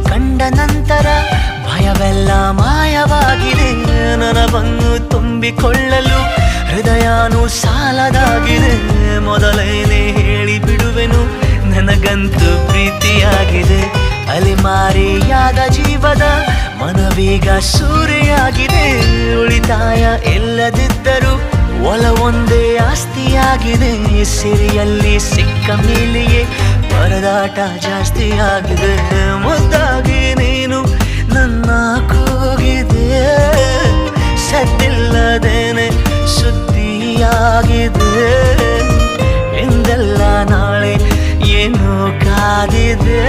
ಕಂಡ ನಂತರ ಭಯವೆಲ್ಲ ಮಾಯವಾಗಿದೆ. ನನವನ್ನು ತುಂಬಿಕೊಳ್ಳಲು ಹೃದಯನೂ ಸಾಲದಾಗಿದೆ. ಮೊದಲೇನೆ ಹೇಳಿ ಬಿಡುವೆನು, ನನಗಂತೂ ಪ್ರೀತಿಯಾಗಿದೆ. ಅಲೆಮಾರಿಯಾದ ಜೀವದ ಮನವೀಗ ಸೂರೆಯಾಗಿದೆ. ಉಳಿತಾಯ ಇಲ್ಲದಿದ್ದರೂ ಒಲವೊಂದೇ ಆಸ್ತಿಯಾಗಿದೆ. ಸಿರಿಯಲ್ಲಿ ಸಿಕ್ಕ ಮೇಲೆಯೇ ಪರದಾಟ ಜಾಸ್ತಿಯಾಗಿದೆ. ಮುದ್ದಾಗಿ ನೀನು ನನ್ನ ಕೂಗಿದೆ, ಸದ್ದಿಲ್ಲದೇನೆ ಸುದ್ದಿಯಾಗಿದೆ. ಎಂದೆಲ್ಲ ನಾಳೆ ಏನು ಕಾದಿದೆ.